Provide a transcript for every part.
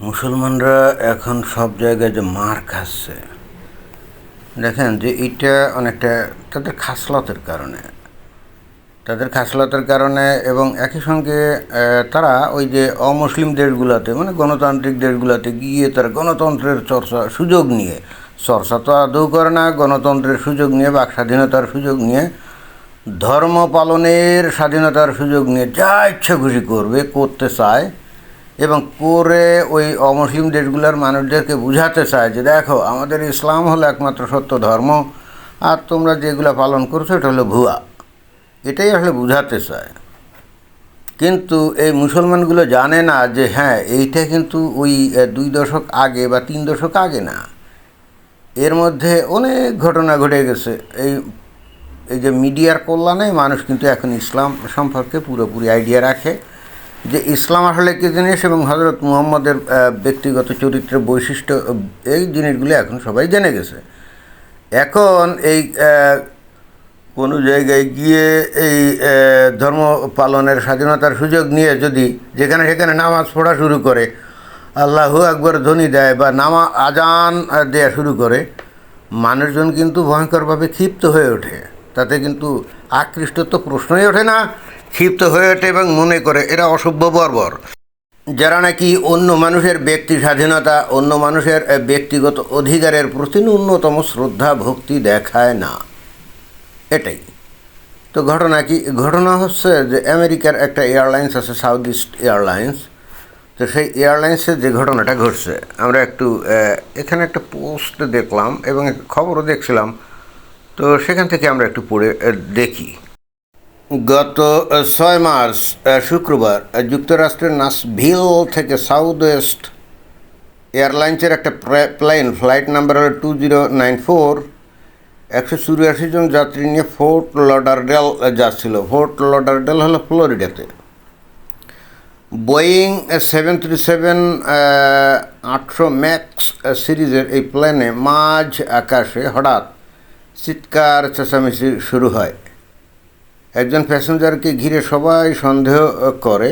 মুসলমানরা এখন সব জায়গায় যে মার খাচ্ছে, দেখেন যে এটা অনেকটা তাদের খাসলতের কারণে এবং একই সঙ্গে তারা ওই যে অমুসলিম দেশগুলোতে মানে গণতান্ত্রিক দেশগুলোতে গিয়ে তারা গণতন্ত্রের সুযোগ নিয়ে চর্চা তো আদৌ করে না, গণতন্ত্রের সুযোগ নিয়ে বাক স্বাধীনতার সুযোগ নিয়ে ধর্ম পালনের স্বাধীনতার সুযোগ নিয়ে যা ইচ্ছা খুশি করতে চায় এবং করে ওই অমুসলিম দেশগুলোর মানুষদেরকে বুঝাতে চায় যে দেখো আমাদের ইসলাম হলো একমাত্র সত্য ধর্ম, আর তোমরা যেগুলো পালন করছো এটা হলো ভুয়া। এটাই আসলে বুঝাতে চায়। কিন্তু এই মুসলমানগুলো জানে না যে হ্যাঁ এইটা কিন্তু ওই 2 দশক আগে বা 3 দশক আগে না, এর মধ্যে অনেক ঘটনা ঘটে গেছে। এই যে মিডিয়ার কল্যাণে মানুষ কিন্তু এখন ইসলাম সম্পর্কে পুরোপুরি আইডিয়া রাখে যে ইসলাম আসলে কী জিনিস এবং হজরত মুহাম্মদের ব্যক্তিগত চরিত্রের বৈশিষ্ট্য, এই জিনিসগুলো এখন সবাই জেনে গেছে। এখন এই কোনো জায়গায় গিয়ে এই ধর্ম পালনের স্বাধীনতার সুযোগ নিয়ে যদি যেখানে সেখানে নামাজ পড়া শুরু করে, আল্লাহু আকবার ধ্বনি দেয় বা আজান দেয়া শুরু করে, মানুষজন কিন্তু ভয়ঙ্করভাবে ক্ষিপ্ত হয়ে ওঠে। তাতে কিন্তু আকৃষ্ট তো প্রশ্নই ওঠে না, ক্ষিপ্ত হয়ে ওঠে এবং মনে করে এরা অসভ্য বর্বর, যারা নাকি অন্য মানুষের ব্যক্তি স্বাধীনতা, অন্য মানুষের ব্যক্তিগত অধিকারের প্রতি ন্যূনতম শ্রদ্ধা ভক্তি দেখায় না। এটাই তো ঘটনা হচ্ছে যে আমেরিকার একটা এয়ারলাইন্স আছে, সাউথ ইস্ট এয়ারলাইন্স। তো সেই এয়ারলাইন্সে যে ঘটনাটা ঘটছে, আমরা একটু এখানে একটা পোস্ট দেখলাম এবং খবরও দেখছিলাম, তো সেখান থেকে আমরা একটু পড়ে দেখি। গত 6 মার্চ শুক্রবার যুক্তরাষ্ট্রের নাশভিল থেকে সাউথ ওয়েস্ট এয়ারলাইন্সের একটা প্লেন, ফ্লাইট নাম্বার হলো 2094, 184 জন যাত্রী নিয়ে ফোর্ট লডারডেল যাচ্ছিল। ফোর্ট লডারডেল হলো ফ্লোরিডাতে। বোয়িং 737-800 ম্যাক্স সিরিজের এই প্লেনে মাঝ আকাশে হঠাৎ চিৎকার চেঁচামেচি শুরু হয়। একজন প্যাসেঞ্জারকে ঘিরে সবাই সন্দেহ করে,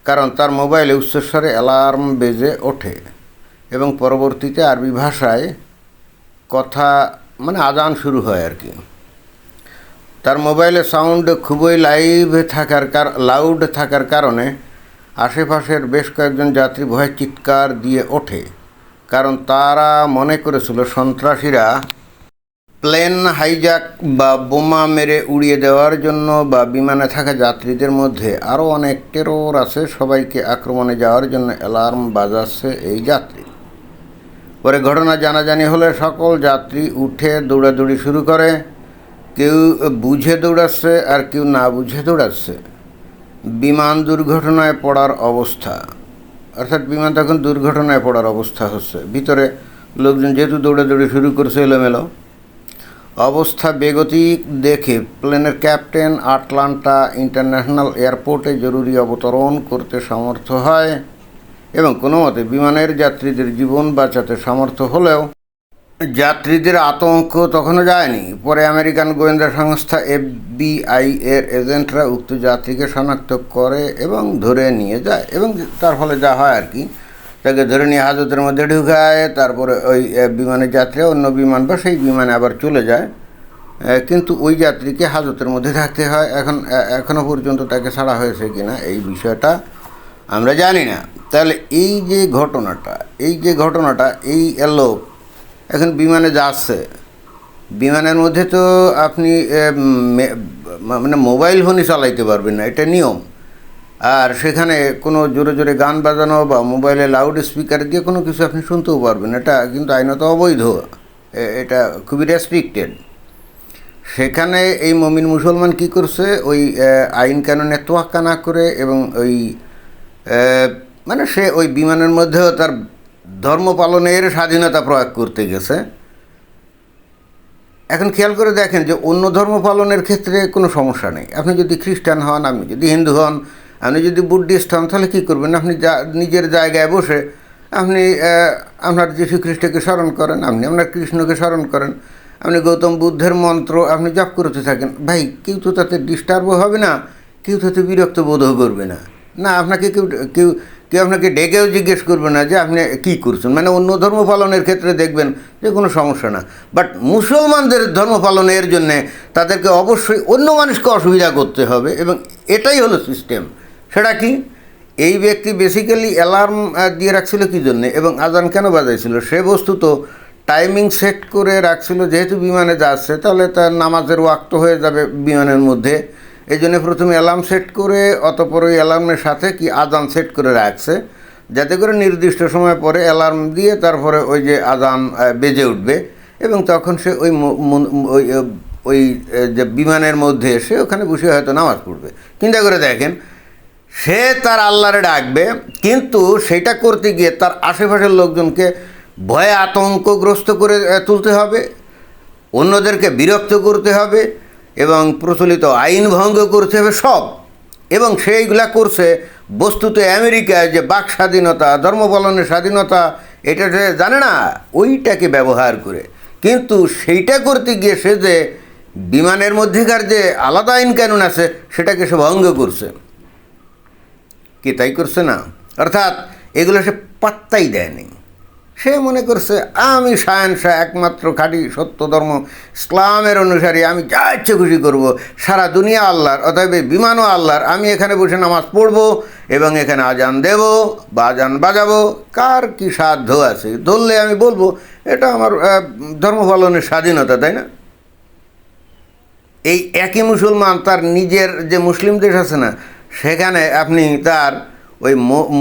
কারণ তার মোবাইলে উচ্চস্বরে অ্যালার্ম বেজে ওঠে এবং পরবর্তীতে আরবি ভাষায় কথা মানে আজান শুরু হয় আর কি। তার মোবাইলে সাউন্ড খুবই লাউড থাকার কারণে আশেপাশের বেশ কয়েকজন যাত্রী ভয়ে চিৎকার দিয়ে ওঠে, কারণ তারা মনে করেছিল সন্ত্রাসীরা প্লেন হাইজ্যাক বা বোমা মেরে উড়িয়ে দেওয়ার জন্য বা বিমানে থাকা যাত্রীদের মধ্যে আরও অনেক টেরর আছে, সবাইকে আক্রমণে যাওয়ার জন্য অ্যালার্ম বাজাচ্ছে এই যাত্রী। পরে ঘটনা জানাজানি হলে সকল যাত্রী উঠে দৌড়াদৌড়ি শুরু করে। কেউ বুঝে দৌড়াচ্ছে আর কেউ না বুঝে দৌড়াচ্ছে। বিমান দুর্ঘটনায় পড়ার অবস্থা, অর্থাৎ বিমান তখন দুর্ঘটনায় পড়ার অবস্থা হচ্ছে। ভিতরে লোকজন যেহেতু দৌড়াদৌড়ি শুরু করছে এলোমেলো অবস্থা, বেগতিক দেখে প্লেনের ক্যাপ্টেন আটলান্টা ইন্টারন্যাশনাল এয়ারপোর্টে জরুরি অবতরণ করতে সমর্থ হয় এবং কোনো মতে বিমানের যাত্রীদের জীবন বাঁচাতে সমর্থ হলেও যাত্রীদের আতঙ্ক তখনও যায়নি। পরে আমেরিকান গোয়েন্দা সংস্থা FBI এর এজেন্টরা উক্ত যাত্রীকে শনাক্ত করে এবং ধরে নিয়ে যায় এবং তার ফলে যা হয় আর কি, তাকে ধরে নিয়ে হাজতের মধ্যে ঢুকায়। তারপরে ওই বিমানের যাত্রীরা অন্য বিমান বা সেই বিমানে আবার চলে যায়, কিন্তু ওই যাত্রীকে হাজতের মধ্যে থাকতে হয়। এখনও পর্যন্ত তাকে ছাড়া হয়েছে কি না এই বিষয়টা আমরা জানি না। তাহলে এই যে ঘটনাটা এই এলো, এখন বিমানে যাচ্ছে, বিমানের মধ্যে তো আপনি মানে মোবাইল ফোনই চালাইতে পারবেন না, এটা নিয়ম। আর সেখানে কোনো জোরে জোরে গান বাজানো বা মোবাইলে লাউড স্পিকার দিয়ে কোনো কিছু আপনি শুনতেও পারবেন, এটা কিন্তু আইনত অবৈধ, এটা খুবই রেস্ট্রিক্টেড। সেখানে এই মমিন মুসলমান কি করছে, ওই আইন কানুনে তোয়াক্কা না করে এবং ওই মানে সে ওই বিমানের মধ্যেও তার ধর্ম পালনের স্বাধীনতা প্রয়োগ করতে গেছে। এখন খেয়াল করে দেখেন যে অন্য ধর্ম পালনের ক্ষেত্রে কোনো সমস্যা নেই। আপনি যদি খ্রিস্টান হন, আপনি যদি হিন্দু হন, আপনি যদি বুদ্ধিস্ট হন, তাহলে কী করবেন, আপনি নিজের জায়গায় বসে আপনি আপনার যীশু খ্রিস্টকে স্মরণ করেন, আপনি আপনার কৃষ্ণকে স্মরণ করেন, আপনি গৌতম বুদ্ধের মন্ত্র আপনি জপ করতে থাকেন। ভাই, কেউ তো তাতে ডিস্টার্বও হবে না, কেউ তাতে বিরক্ত বোধও করবে না। না আপনাকে কেউ কেউ আপনাকে ডেকেও জিজ্ঞেস করবে না যে আপনি কী করছেন। মানে অন্য ধর্ম পালনের ক্ষেত্রে দেখবেন যে কোনো সমস্যা না, বাট মুসলমানদের ধর্ম পালনের জন্যে তাদেরকে অবশ্যই অন্য মানুষকে অসুবিধা করতে হবে, এবং এটাই হলো সিস্টেম। সেটা কি, এই ব্যক্তি বেসিক্যালি অ্যালার্ম দিয়ে রাখছিল কী জন্যে এবং আজান কেন বাজাইছিল, সে বস্তুত টাইমিং সেট করে রাখছিল, যেহেতু বিমানে যাচ্ছে তাহলে তার নামাজের ওয়াক্ত হয়ে যাবে বিমানের মধ্যে, এই জন্য প্রথমে অ্যালার্ম সেট করে অতপর ওই অ্যালার্মের সাথে কি আজান সেট করে রাখছে, যাতে করে নির্দিষ্ট সময় পরে অ্যালার্ম দিয়ে তারপরে ওই যে আজান বেজে উঠবে, এবং তখন সে ওই ওই যে বিমানের মধ্যে এসে ওখানে বসে হয়তো নামাজ পড়বে। চিন্তা করে দেখেন, সে তার আল্লাহরে ডাকবে, কিন্তু সেটা করতে গিয়ে তার আশেপাশের লোকজনকে ভয়ে আতঙ্কগ্রস্ত করে তুলতে হবে, অন্যদেরকে বিরক্ত করতে হবে, এবং প্রচলিত আইন ভঙ্গ করতে হবে সব। এবং সেইগুলা করছে বস্তুত আমেরিকায় যে বাক স্বাধীনতা, ধর্ম পালনের স্বাধীনতা, এটা সে জানে না, ওইটাকে ব্যবহার করে। কিন্তু সেইটা করতে গিয়ে সে যে বিমানের মধ্যেকার যে আলাদা আইন কানুন আছে সেটাকে সে ভঙ্গ করছে। কি তাই করছে না? অর্থাৎ এগুলো সে পাত্তাই দেয়নি। সে মনে করছে আমি শাহেনশাহ, একমাত্র খাঁটি সত্য ধর্ম ইসলামের অনুসারী, আমি যা ইচ্ছে খুশি করবো, সারা দুনিয়া আল্লাহর, অতএব বিমানও আল্লাহর, আমি এখানে বসে নামাজ পড়বো এবং এখানে আজান দেব বা আজান বাজাবো, কার কি সাধ্য আছে? ধরলে আমি বলবো এটা আমার ধর্ম পালনের স্বাধীনতা, তাই না? এই একই মুসলমান তার নিজের যে মুসলিম দেশ আছে না, সেখানে আপনি তার ওই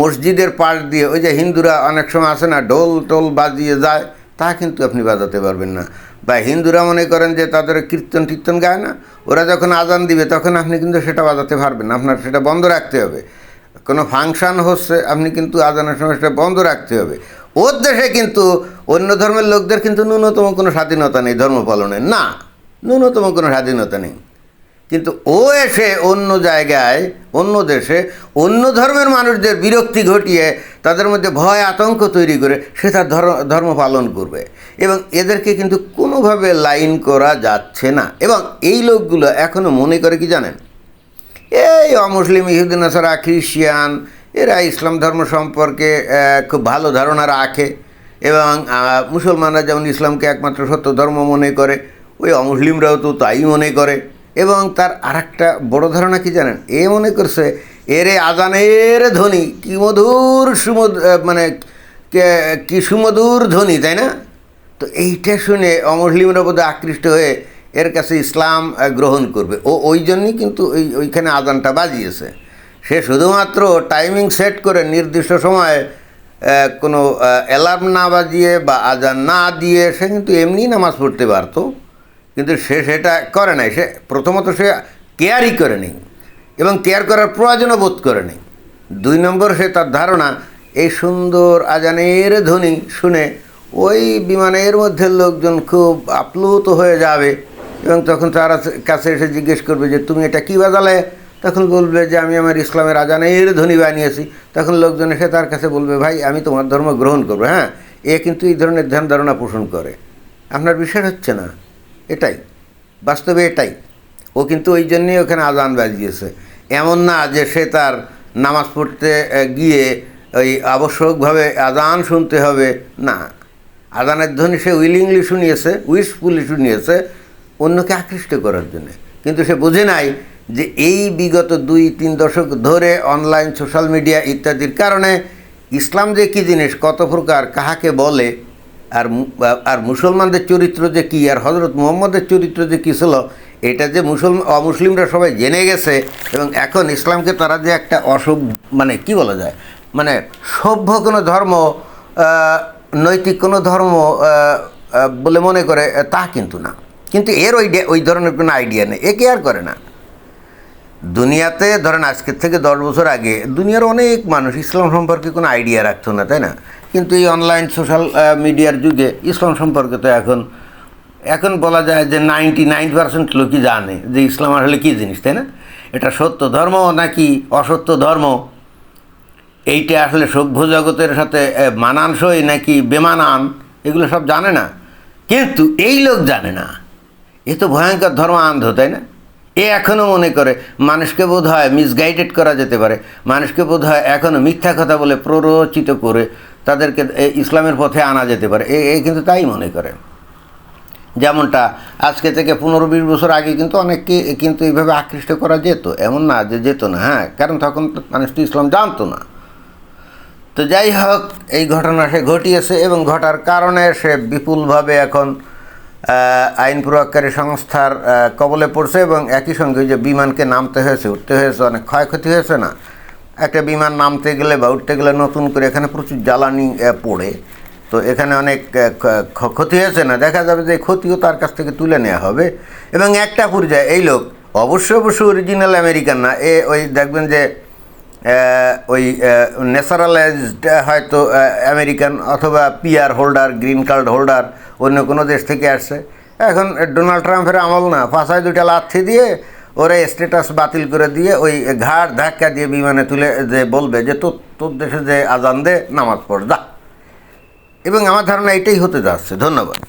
মসজিদের পাশ দিয়ে ওই যে হিন্দুরা অনেক সময় আসে না, ঢোল টোল বাজিয়ে যায়, তা কিন্তু আপনি বাজাতে পারবেন না। বা হিন্দুরা মনে করেন যে তাদের কীর্তন টীর্তন গায় না, ওরা যখন আজান দিবে তখন আপনি কিন্তু সেটা বাজাতে পারবেন না, আপনার সেটা বন্ধ রাখতে হবে। কোনো ফাংশান হচ্ছে, আপনি কিন্তু আজানের সময় সেটা বন্ধ রাখতে হবে। ওর দেশে কিন্তু অন্য ধর্মের লোকদের কিন্তু ন্যূনতম কোনো স্বাধীনতা নেই ধর্ম পালনের, না, ন্যূনতম কোনো স্বাধীনতা নেই। কিন্তু ও এসে অন্য জায়গায়, অন্য দেশে অন্য ধর্মের মানুষদের বিরক্তি ঘটিয়ে তাদের মধ্যে ভয় আতঙ্ক তৈরি করে সে তার ধর্ম পালন করবে, এবং এদেরকে কিন্তু কোনোভাবে লাইন করা যাচ্ছে না। এবং এই লোকগুলো এখনও মনে করে কি জানেন, এই অমুসলিম, ইহুদি, নাসারা, খ্রিস্টান, এরা ইসলাম ধর্ম সম্পর্কে খুব ভালো ধারণা রাখে, এবং মুসলমানরা যেমন ইসলামকে একমাত্র সত্য ধর্ম মনে করে, ওই অমুসলিমরাও তো তাই মনে করে। এবং তার আরেকটা বড় ধারণা কি জানেন, এ মনে করছে এরে আজানের ধ্বনি কি মধুর মানে কি সুমধুর ধ্বনি, তাই না? তো এইটা শুনে অমুসলিমরা বোধহয় আকৃষ্ট হয়ে এর কাছে ইসলাম গ্রহণ করবে। ওই জন্যই কিন্তু ওইখানে আজানটা বাজিয়েছে। সে শুধুমাত্র টাইমিং সেট করে নির্দিষ্ট সময়ে কোনো অ্যালার্ম না বাজিয়ে বা আজান না দিয়ে সে কিন্তু এমনি নামাজ পড়তে পারতো, কিন্তু সে সেটা করে নাই। সে প্রথমত সে কেয়ারই করে নেই, এবং কেয়ার করার প্রয়োজনও বোধ করে নেই। 2 নম্বর, সে তার ধারণা এই সুন্দর আজানের ধ্বনি শুনে ওই বিমানের মধ্যে লোকজন খুব আপ্লুত হয়ে যাবে, এবং তখন তার কাছে এসে জিজ্ঞেস করবে যে তুমি এটা কী বাজালে? তখন বলবে যে আমি আমার ইসলামের আজানের ধ্বনি বানিয়েছি। তখন লোকজন এসে তার কাছে বলবে ভাই আমি তোমার ধর্ম গ্রহণ করবো। হ্যাঁ, এ কিন্তু এই ধরনের ধ্যান ধারণা পোষণ করে। আপনার বিশ্বাস হচ্ছে না? এটাই বাস্তবে, এটাই। ও কিন্তু ওই জন্যই ওখানে আজান বাজিয়েছে। এমন না যে সে তার নামাজ পড়তে গিয়ে ওই আবশ্যকভাবে আজান শুনতে হবে, না, আজানের ধ্বনি সে উইলিংলি শুনিয়েছে, উইশফুলি শুনিয়েছে অন্যকে আকৃষ্ট করার জন্য। কিন্তু সে বোঝে নাই যে এই বিগত 2-3 দশক ধরে অনলাইন, সোশ্যাল মিডিয়া ইত্যাদির কারণে ইসলাম যে কী জিনিস, কত প্রকার, কাহাকে বলে, আর মুসলমানদের চরিত্র যে কী, আর হজরত মুহাম্মদের চরিত্র যে কী ছিল, এটা যে অমুসলিমরা সবাই জেনে গেছে। এবং এখন ইসলামকে তারা যে একটা মানে কি বলা যায়, মানে সভ্য কোনো ধর্ম, নৈতিক কোনো ধর্ম বলে মনে করে, তা কিন্তু না। কিন্তু এর ওই ধরনের কোনো আইডিয়া নেই, এ কেয়ার করে না। দুনিয়াতে ধরেন আজকের থেকে 10 বছর আগে দুনিয়ার অনেক মানুষ ইসলাম সম্পর্কে কোনো আইডিয়া রাখতো না, তাই না? কিন্তু এই অনলাইন সোশ্যাল মিডিয়ার যুগে ইসলাম সম্পর্কে তো এখন বলা যায় যে 99% লোকই জানে যে ইসলাম আসলে কী জিনিস, তাই না? এটা সত্য ধর্ম নাকি অসত্য ধর্ম, এইটা আসলে সভ্য জগতের সাথে মানানসই নাকি বেমানান, এগুলো সব জানে না। কিন্তু এই লোক জানে না, এ তো ভয়ঙ্কর ধর্ম আন্ধ, তাই না? এ এখনও মনে করে মানুষকে বোধ হয় মিসগাইডেড করা যেতে পারে, মানুষকে বোধ হয় এখনও মিথ্যা কথা বলে প্ররোচিত করে তাদেরকে ইসলামের পথে আনা যেতে পারে, এ কিন্তু তাই মনে করে। যেমনটা আজকে থেকে 15-20 বছর আগে কিন্তু অনেককে কিন্তু এইভাবে আকৃষ্ট করা যেত, এমন না যে যেত না, হ্যাঁ, কারণ তখন তো মানুষ তো ইসলাম জানতো না। তো যাই হোক, এই ঘটনা সে ঘটিয়েছে এবং ঘটার কারণে সে বিপুলভাবে এখন আইন প্রয়োগকারী সংস্থার কবলে পড়ছে এবং একই সঙ্গে যে বিমানকে নামতে হয়েছে, উঠতে হয়েছে, অনেক ক্ষয়ক্ষতি হয়েছে না। একটা বিমান নামতে গেলে বা উঠতে গেলে নতুন করে এখানে প্রচুর জ্বালানি পড়ে, তো এখানে অনেক ক্ষতি হয়েছে না, দেখা যাবে যে ক্ষতিও তার কাছ থেকে তুলে নেওয়া হবে। এবং একটা পর্যায়ে এই লোক অবশ্যই অরিজিনাল আমেরিকান না, ওই দেখবেন যে ওই ন্যাচারালাইজড হয়তো আমেরিকান অথবা PR holder, green card holder অন্য কোনো দেশ থেকে আসছে। এখন ডোনাল্ড ট্রাম্পের আমল না, পাশায় 2টা লাথি দিয়ে ওরা স্ট্যাটাস বাতিল করে দিয়ে ওই ঘাড় ধাক্কা দিয়ে বিমানে তুলে যে বলবে যে তোর দেশে যে আজান দে, নামাজ পড় যা। এবং আমার ধারণা এটাই হতে যাচ্ছে। ধন্যবাদ।